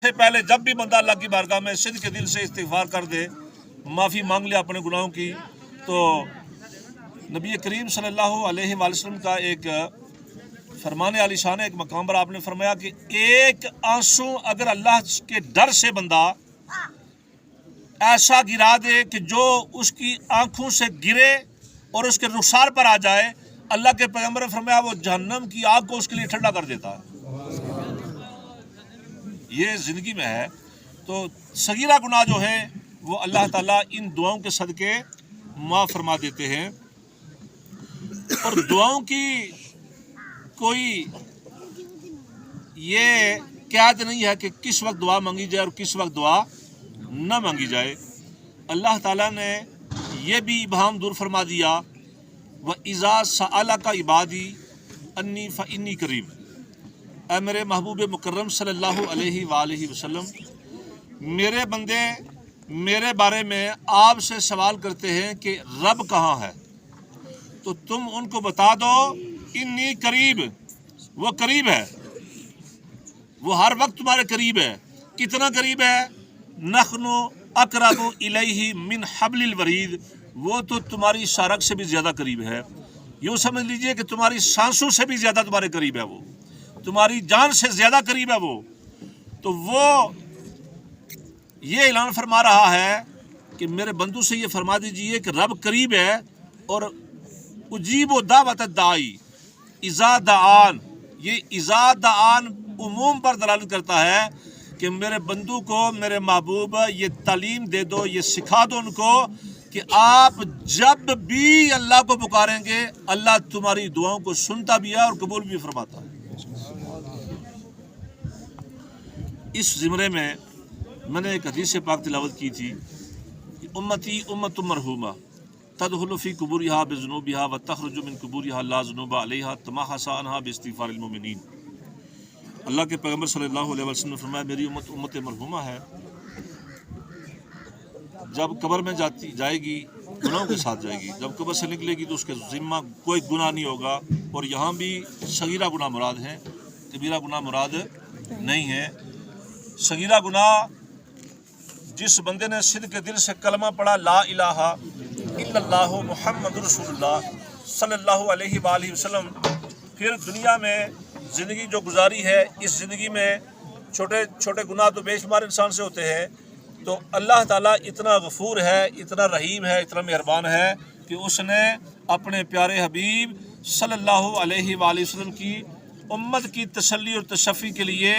سے پہلے جب بھی بندہ اللہ کی بارگاہ میں صدق کے دل سے استغفار کر دے، معافی مانگ لے اپنے گناہوں کی، تو نبی کریم صلی اللہ علیہ وآلہ وسلم کا ایک فرمان عالی شان ہے، ایک مقام پر آپ نے فرمایا کہ ایک آنسو اگر اللہ کے ڈر سے بندہ ایسا گرا دے کہ جو اس کی آنکھوں سے گرے اور اس کے رخسار پر آ جائے، اللہ کے پیغمبر نے فرمایا وہ جہنم کی آگ کو اس کے لیے ٹھنڈا کر دیتا ہے۔ یہ زندگی میں ہے۔ تو صغیرہ گناہ جو ہے وہ اللہ تعالیٰ ان دعاؤں کے صدقے معاف فرما دیتے ہیں، اور دعاؤں کی کوئی یہ قید نہیں ہے کہ کس وقت دعا مانگی جائے اور کس وقت دعا نہ مانگی جائے۔ اللہ تعالیٰ نے یہ بھی ابہام دور فرما دیا، وَإِذَا سَأَلَكَ عِبَادِي أَنِّي فَإِنِّي قَرِيبٌ، اے میرے محبوب مکرم صلی اللہ علیہ وآلہ وسلم، میرے بندے میرے بارے میں آپ سے سوال کرتے ہیں کہ رب کہاں ہے، تو تم ان کو بتا دو انی قریب، وہ قریب ہے، وہ ہر وقت تمہارے قریب ہے۔ کتنا قریب ہے؟ نحن اقرب الیہ من حبل الورید، وہ تو تمہاری شارک سے بھی زیادہ قریب ہے۔ یوں سمجھ لیجئے کہ تمہاری سانسوں سے بھی زیادہ تمہارے قریب ہے، وہ تمہاری جان سے زیادہ قریب ہے وہ۔ تو وہ یہ اعلان فرما رہا ہے کہ میرے بندوں سے یہ فرما دیجئے کہ رب قریب ہے، اور اجیب و دعوت الداعی اذا دعان، یہ اذا دعان عموم پر دلالت کرتا ہے کہ میرے بندوں کو میرے محبوب یہ تعلیم دے دو، یہ سکھا دو ان کو کہ آپ جب بھی اللہ کو پکاریں گے اللہ تمہاری دعاؤں کو سنتا بھی ہے اور قبول بھی فرماتا ہے۔ اس زمرے میں میں نے ایک حدیث پاک تلاوت کی تھی کہ امتی امت مرحومہ تدخل فی قبورہا بذنوبہا وتخرج من قبورہا لا ذنوب علیہا تمحص عنہا باستغفار المؤمنین۔ اللہ کے پیغمبر صلی اللہ علیہ وسلم نے فرمایا میری امت امت مرحومہ ہے، جب قبر میں جائے گی گناہوں کے ساتھ جائے گی، جب قبر سے نکلے گی تو اس کے ذمہ کوئی گناہ نہیں ہوگا، اور یہاں بھی صغیرہ گناہ مراد ہیں، کبیرہ گناہ مراد نہیں ہے۔ صغیرہ گناہ جس بندے نے صدق کے دل سے کلمہ پڑھا لا الہ الا اللہ محمد رسول اللہ صلی اللہ علیہ وآلہ وسلم، پھر دنیا میں زندگی جو گزاری ہے، اس زندگی میں چھوٹے چھوٹے گناہ تو بے شمار انسان سے ہوتے ہیں، تو اللہ تعالیٰ اتنا غفور ہے، اتنا رحیم ہے، اتنا مہربان ہے کہ اس نے اپنے پیارے حبیب صلی اللہ علیہ وآلہ وسلم کی امت کی تسلی اور تشفی کے لیے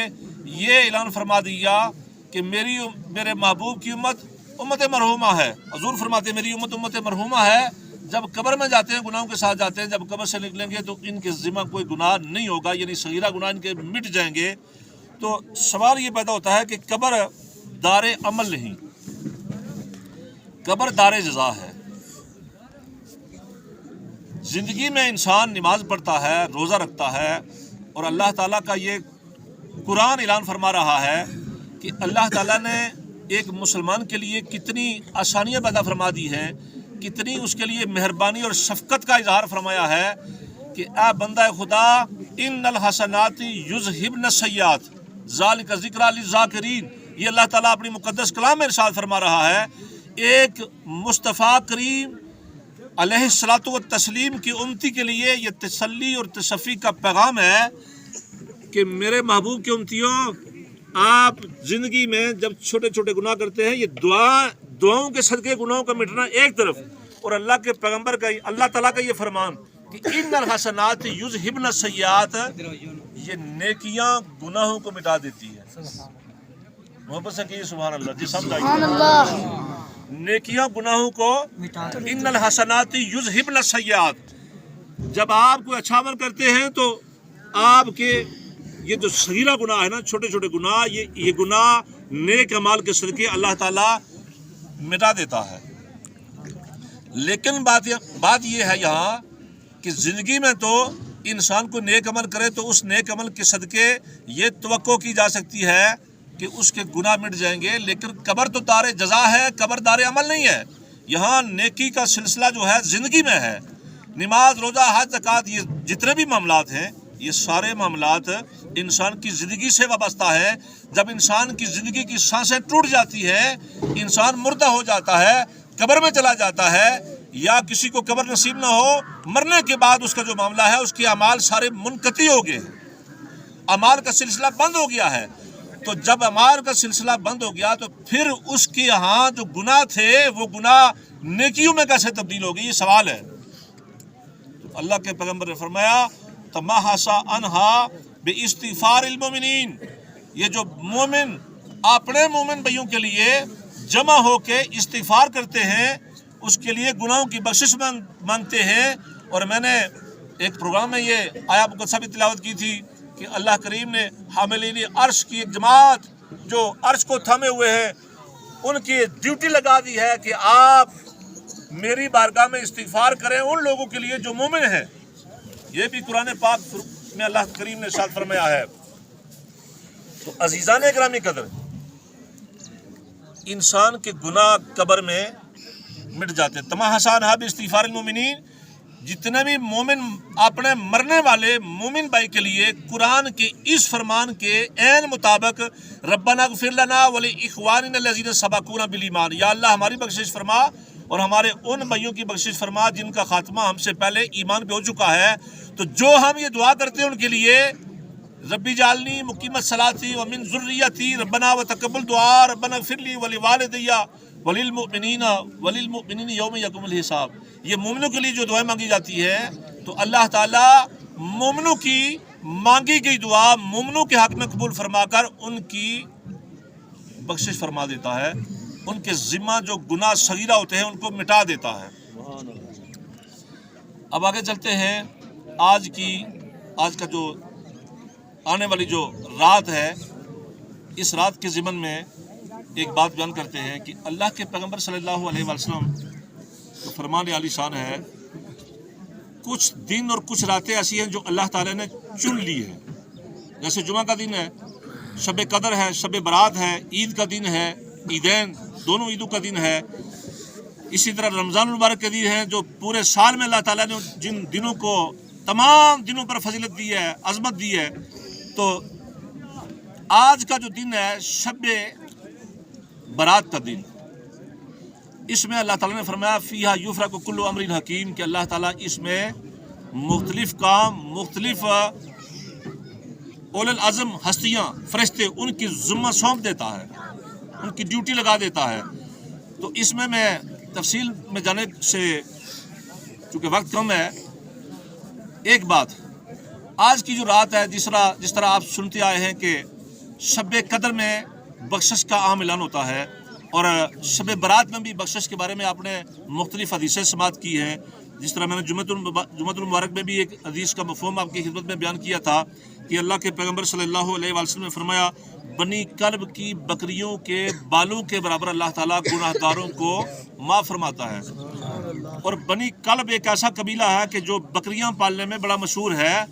یہ اعلان فرما دیا کہ میرے محبوب کی امت مرحومہ ہے۔ حضور فرماتے میری امت امت مرحومہ ہے، جب قبر میں جاتے ہیں گناہوں کے ساتھ جاتے ہیں، جب قبر سے نکلیں گے تو ان کے ذمہ کوئی گناہ نہیں ہوگا، یعنی صغیرہ گناہ ان کے مٹ جائیں گے۔ تو سوال یہ پیدا ہوتا ہے کہ قبر دار عمل نہیں، قبر دار جزا ہے۔ زندگی میں انسان نماز پڑھتا ہے، روزہ رکھتا ہے، اور اللہ تعالیٰ کا یہ قرآن اعلان فرما رہا ہے کہ اللہ تعالیٰ نے ایک مسلمان کے لیے کتنی آسانیاں پیدا فرما دی ہیں، کتنی اس کے لیے مہربانی اور شفقت کا اظہار فرمایا ہے کہ اے بندہ خدا ان الحسنات یذہبن السیئات ذالک ذکریٰ للذاکرین، یہ اللہ تعالیٰ اپنی مقدس کلام میں ارشاد فرما رہا ہے۔ ایک مصطفیٰ کریم علیہ الصلوۃ والتسلیم کی امتی کے لیے یہ تسلی اور تشفی کا پیغام ہے کہ میرے محبوب کے امتیوں، آپ زندگی میں جب چھوٹے چھوٹے گناہ کرتے ہیں، یہ دعاؤں کے صدقے گناہوں کا مٹنا ایک طرف، اور اللہ کے پیغمبر کا اللہ تعالیٰ کا یہ فرمان کہ ان الحسنات یذہبن السیئات، یہ نیکیاں گناہوں کو مٹا دیتی ہے۔ محبت سے کہیے سبحان اللہ جی، سمجھ نیکیاں گناہوں کو، ان الحسنات یذہبن السیئات، جب آپ کوئی اچھا عمل کرتے ہیں تو آپ کے یہ جو صغیرہ گناہ ہے نا، چھوٹے چھوٹے گناہ، یہ گناہ نیک اعمال کے صدقے اللہ تعالیٰ مٹا دیتا ہے۔ لیکن بات یہ ہے یہاں کہ زندگی میں تو انسان کو نیک عمل کرے تو اس نیک عمل کے صدقے یہ توقع کی جا سکتی ہے کہ اس کے گناہ مٹ جائیں گے، لیکن قبر تو دار جزا ہے، قبر دار عمل نہیں ہے۔ یہاں نیکی کا سلسلہ جو ہے زندگی میں ہے، نماز، روزہ، حج، زکوٰۃ، یہ جتنے بھی معاملات ہیں یہ سارے معاملات انسان کی زندگی سے وابستہ ہے. جب انسان کی زندگی کی سانسیں ٹوٹ جاتی ہیں، انسان مردہ ہو جاتا ہے، قبر میں چلا جاتا ہے، یا کسی کو قبر نصیب نہ ہو، مرنے کے بعد اس کا جو معاملہ ہے اس کے اعمال سارے منقطع ہو گئے ہیں، اعمال کا سلسلہ بند ہو گیا ہے. تو جب اعمال کا سلسلہ بند ہو گیا تو پھر اس کے یہاں جو گناہ تھے وہ گناہ نیکیوں میں کیسے تبدیل ہو گئی، یہ سوال ہے. تو اللہ کے پیغمبر نے فرمایا تمحص عنہا باستغفار المؤمنین، یہ جو مومن اپنے مومن بھائیوں کے لیے جمع ہو کے استغفار کرتے ہیں، اس کے لیے گناہوں کی بخشش مانگتے ہیں. اور میں نے ایک پروگرام میں یہ آیات مقدسہ بھی تلاوت کی تھی کہ اللہ کریم نے حاملین عرش کی ایک جماعت جو عرش کو تھامے ہوئے ہیں ان کی ڈیوٹی لگا دی ہے کہ آپ میری بارگاہ میں استغفار کریں ان لوگوں کے لیے جو مومن ہیں. یہ بھی قرآن پاک میں اللہ کریم نے ارشاد فرمایا ہے. تو عزیزان گرامی قدر، انسان کے گناہ قبر میں مٹ جاتے. تمحص عنہا باستغفار المؤمنین، جتنے بھی مومن اپنے مرنے والے مومن بھائی کے لیے قرآن کے اس فرمان کے عین مطابق ربنا اغفر لنا ولاخواننا الذین سبقونا بالایمان، یا اللہ ہماری بخشش فرما اور ہمارے ان بھائیوں کی بخشش فرما جن کا خاتمہ ہم سے پہلے ایمان پہ ہو چکا ہے. تو جو ہم یہ دعا کرتے ہیں ان کے لیے ربی جعلنی مقیم الصلاۃ ومن ذریتی ربنا وتقبل دعا ربنا اغفر لی ولوالدی وللمؤمنین یوم یقوم الحساب، یہ مومنوں کے لیے جو دعائیں مانگی جاتی ہے تو اللہ تعالیٰ مومنوں کی مانگی گئی دعا مومنوں کے حق میں قبول فرما کر ان کی بخشش فرما دیتا ہے، ان کے ذمہ جو گناہ صغیرہ ہوتے ہیں ان کو مٹا دیتا ہے. اب آگے چلتے ہیں. آج کا جو آنے والی جو رات ہے، اس رات کے ضمن میں ایک بات بیان کرتے ہیں کہ اللہ کے پیغمبر صلی اللہ علیہ وسلم تو فرمان عالی شان ہے، کچھ دن اور کچھ راتیں ایسی ہیں جو اللہ تعالیٰ نے چن لی ہے. جیسے جمعہ کا دن ہے، شب قدر ہے، شب برات ہے، عید کا دن ہے، عیدین دونوں عیدوں کا دن ہے. اسی طرح رمضان المبارک کے دن ہیں جو پورے سال میں اللہ تعالیٰ نے جن دنوں کو تمام دنوں پر فضیلت دی ہے، عظمت دی ہے. تو آج کا جو دن ہے شب برات کا دن، اس میں اللہ تعالیٰ نے فرمایا فیہا یفرق کل امر حکیم، کہ اللہ تعالیٰ اس میں مختلف کام، مختلف اولو العزم ہستیاں، فرشتے، ان کی ذمہ سونپ دیتا ہے، ان کی ڈیوٹی لگا دیتا ہے. تو اس میں تفصیل میں جانے سے چونکہ وقت کم ہے، ایک بات، آج کی جو رات ہے جس طرح آپ سنتے آئے ہیں کہ شب قدر میں بخشش کا عام اعلان ہوتا ہے، اور شب برات میں بھی بخشش کے بارے میں آپ نے مختلف حدیثیں سماعت کی ہیں. جس طرح میں نے جمعۃ المبارک میں بھی ایک حدیث کا مفہوم آپ کی خدمت میں بیان کیا تھا کہ اللہ کے پیغمبر صلی اللہ علیہ وسلم نے فرمایا بنی کلب کی بکریوں کے بالوں کے برابر اللہ تعالیٰ گناہ گاروں کو معاف فرماتا ہے. اور بنی کلب ایک ایسا قبیلہ ہے کہ جو بکریاں پالنے میں بڑا مشہور ہے.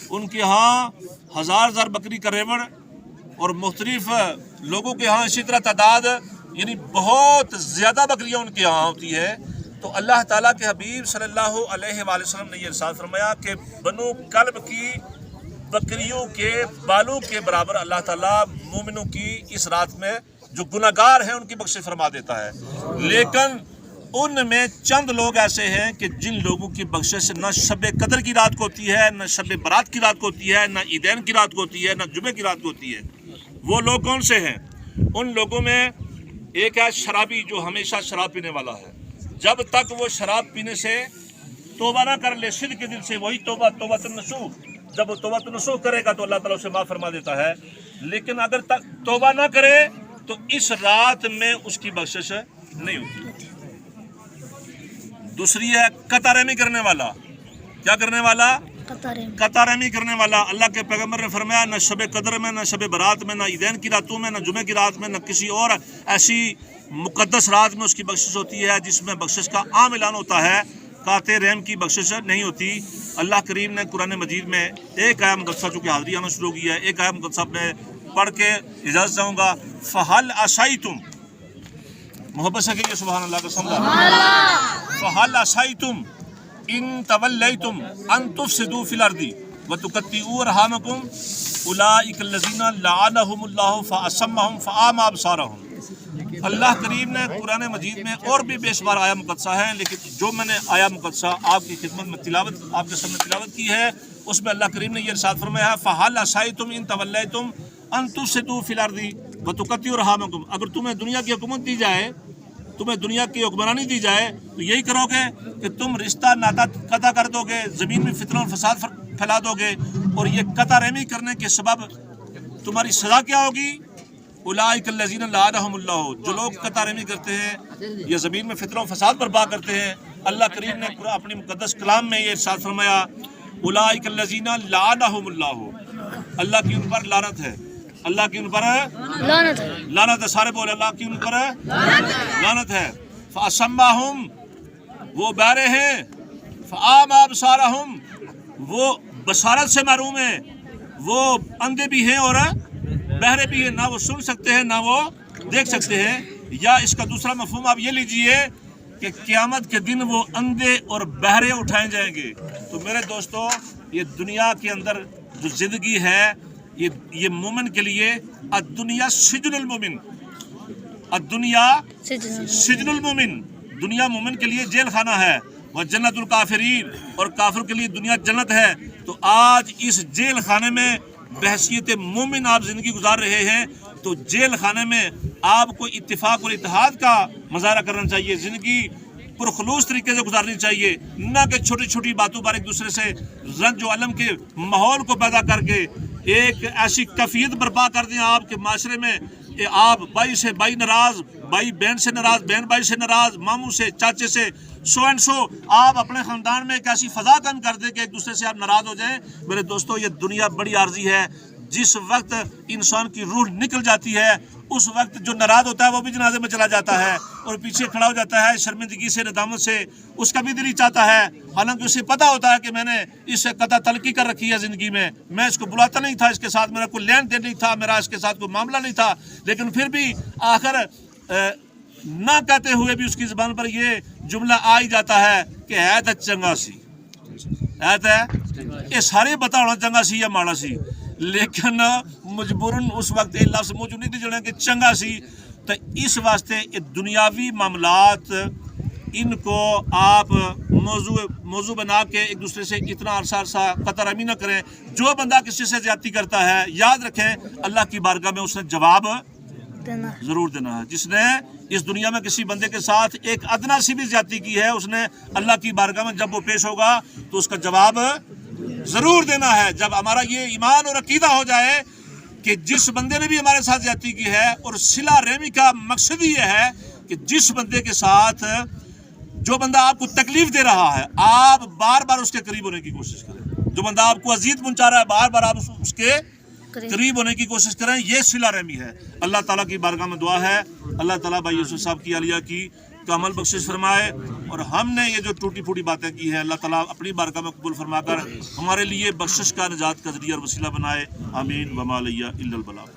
ان کے ہاں ہزار بکری کا ریوڑ، اور مختلف لوگوں کے ہاں اسی طرح تعداد، یعنی بہت زیادہ بکریاں ان کے ہاں ہوتی ہے. تو اللہ تعالیٰ کے حبیب صلی اللہ علیہ وآلہ وسلم نے یہ ارشاد فرمایا کہ بنو کلب کی بکریوں کے بالوں کے برابر اللہ تعالیٰ مومنوں کی اس رات میں جو گناہگار ہیں ان کی بخشش فرما دیتا ہے. لیکن ان میں چند لوگ ایسے ہیں کہ جن لوگوں کی بخشش نہ شب قدر کی رات کو ہوتی ہے، نہ شب برات کی رات کو ہوتی ہے، نہ عیدین کی رات کو ہوتی ہے، نہ جمعے کی رات کو ہوتی ہے. وہ لوگ کون سے ہیں؟ ان لوگوں میں ایک ہے شرابی جو ہمیشہ شراب پینے والا ہے. جب تک وہ شراب پینے سے توبہ نہ کر لے صدق کے دل سے، وہی توبہ النصوح، جب وہ توبہ النصوح کرے گا تو اللہ تعالیٰ اسے معاف فرما دیتا ہے. لیکن اگر تک توبہ نہ کرے تو اس رات میں اس کی بخشش نہیں ہوتی. دوسری ہے قطع رحمی کرنے والا. کیا کرنے والا؟ قطع رحمی کرنے والا. اللہ کے پیغمبر نے فرمایا نہ شب قدر میں، نہ شب برات میں، نہ عیدین کی راتوں میں، نہ جمعے کی رات میں، نہ کسی اور ایسی مقدس رات میں اس کی بخشش ہوتی ہے جس میں بخشش کا عام اعلان ہوتا ہے. قاطع رحم کی بخشش نہیں ہوتی. اللہ کریم نے قرآن مجید میں ایک آیت مقدسہ چونکہ حاضری آنا شروع ہو گئی ہے، ایک آیت مقدسہ میں پڑھ کے اجازت چاہوں گا. فَهَلْ عَصَيْتُمْ، محبت سے کہیے سبحان اللہ کا سمجھا. فَهَلْ عَصَيْتُمْ إِن تَوَلَّيْتُمْ أَن تُفْسِدُوا فِي الْأَرْضِ، وتقطعوا ارحامکم اولئک الذین لعنہم اللہ فاصمہم فاعمی ابصارہم۔ اللہ کریم نے قرآن مجید میں اور بھی بے شمار آیا مقدسہ ہیں، لیکن جو میں نے آیا مقدسہ آپ کی خدمت میں تلاوت آپ کے سامنے تلاوت کی ہے، اس میں اللہ کریم نے یہ ارشاد فرمایا ہے فَهَلْ عَصَيْتُمْ إِن تَوَلَّيْتُمْ أَن تُفْسِدُوا فِي الْأَرْضِ وَتُقَطِّعُوا أَرْحَامَكُمْ۔ اگر تمہیں دنیا کی حکومت دی جائے، تمہیں دنیا کی حکمرانی دی جائے تو یہی کرو گے کہ تم رشتہ ناتا قطع کر دو گے، زمین میں فتنہ اور فساد پھیلا دو گے، اور یہ قطع رحمی کرنے کے سبب تمہاری سزا کیا ہوگی؟ اولئک الذین لعنہم اللہ، جو لوگ قطع رحمی کرتے ہیں یا زمین میں فتنہ و فساد برپا کرتے ہیں، اللہ کریم نے اپنی مقدس کلام میں یہ ارشاد فرمایا اولئک الذین لعنہم اللہ، اللہ کی ان پر لعنت ہے، اللہ کی ان پر لعنت ہے، سارے بولے اللہ کی ان پر لعنت ہے۔ فاصمہم، وہ بہرے ہیں، فاعمی ابصارہم، وہ بصارت سے محروم ہیں، وہ اندھے بھی ہیں اور بہرے بھی ہیں، نہ وہ سن سکتے ہیں نہ وہ دیکھ سکتے ہیں۔ یا اس کا دوسرا مفہوم آپ یہ لیجئے کہ قیامت کے دن وہ اندھے اور بہرے اٹھائے جائیں گے۔ تو میرے دوستو، یہ دنیا کے اندر جو زندگی ہے، یہ مومن کے لیے الدنیا سجن المومن، الدنیا سجن المومن، دنیا مومن کے لیے جیل خانہ ہے، وہ جنت الکافرین، اور کافر کے لیے دنیا جنت ہے۔ تو آج اس جیل خانے میں بحیثیت مومن آپ زندگی گزار رہے ہیں، تو جیل خانے میں آپ کو اتفاق اور اتحاد کا مظاہرہ کرنا چاہیے، زندگی پرخلوص طریقے سے گزارنی چاہیے، نہ کہ چھوٹی چھوٹی باتوں پر ایک دوسرے سے رنج و علم کے ماحول کو پیدا کر کے ایک ایسی کیفیت برپا کر دیں آپ کے معاشرے میں، آپ بھائی سے بھائی ناراض، بھائی بہن سے ناراض، بہن بھائی سے ناراض، ماموں سے، چاچے سے، سو اینڈ سو، آپ اپنے خاندان میں ایک ایسی فضا قائم کر دیں کہ ایک دوسرے سے آپ ناراض ہو جائیں۔ میرے دوستو، یہ دنیا بڑی عارضی ہے، جس وقت انسان کی روح نکل جاتی ہے اس وقت جو ناراض ہوتا ہے وہ بھی جنازے میں چلا جاتا ہے اور پیچھے کھڑا ہو جاتا ہے شرمندگی سے، ندامت سے، اس کا بھی دل ہی چاہتا ہے، حالانکہ اسے پتا ہوتا ہے کہ میں نے اس سے قطع تلقی کر رکھی ہے زندگی میں اس کو بلاتا نہیں تھا، اس کے ساتھ میرا کوئی لین دین نہیں تھا، میرا اس کے ساتھ کوئی معاملہ نہیں تھا، لیکن پھر بھی آخر نہ کہتے ہوئے بھی اس کی زبان پر یہ جملہ آ ہی جاتا ہے کہ ہے تو چنگا سی، ہے تو یہ سارے بتا ہونا چنگا سی یا ماڑا سی، لیکن مجبوراً اس وقت یہ لفظ موجود نہیں تھے جڑے کہ چنگا سی۔ تو اس واسطے یہ دنیاوی معاملات ان کو آپ موضوع بنا کے ایک دوسرے سے اتنا عرصہ قطع رحمی نہ کریں۔ جو بندہ کسی سے زیادتی کرتا ہے، یاد رکھیں اللہ کی بارگاہ میں اس نے جواب ضرور دینا ہے۔ جس نے اس دنیا میں کسی بندے کے ساتھ ایک ادنا سی بھی زیادتی کی ہے، اس نے اللہ کی بارگاہ میں جب وہ پیش ہوگا تو اس کا جواب ضرور دینا ہے۔ جب ہمارا یہ ایمان اور عقیدہ ہو جائے کہ جس بندے نے بھی ہمارے ساتھ زیادتی کی ہے، اور صلہ رحمی کا مقصد یہ ہے کہ جس بندے کے ساتھ جو بندہ آپ کو تکلیف دے رہا ہے آپ بار بار اس کے قریب ہونے کی کوشش کریں، جو بندہ آپ کو اذیت پہنچا رہا ہے بار بار آپ اس کے قریب ہونے کی کوشش کریں، یہ صلہ رحمی ہے۔ اللہ تعالیٰ کی بارگاہ میں دعا ہے اللہ تعالیٰ بھائی یوسف صاحب کی عالیہ کی عمل بخشش فرمائے، اور ہم نے یہ جو ٹوٹی پھوٹی باتیں کی ہیں اللہ تعالیٰ اپنی بارگاہ میں قبول فرما کر ہمارے لیے بخشش کا، نجات کا ذریعہ اور وسیلہ بنائے، آمین۔ وما علیہ الا البلاغ۔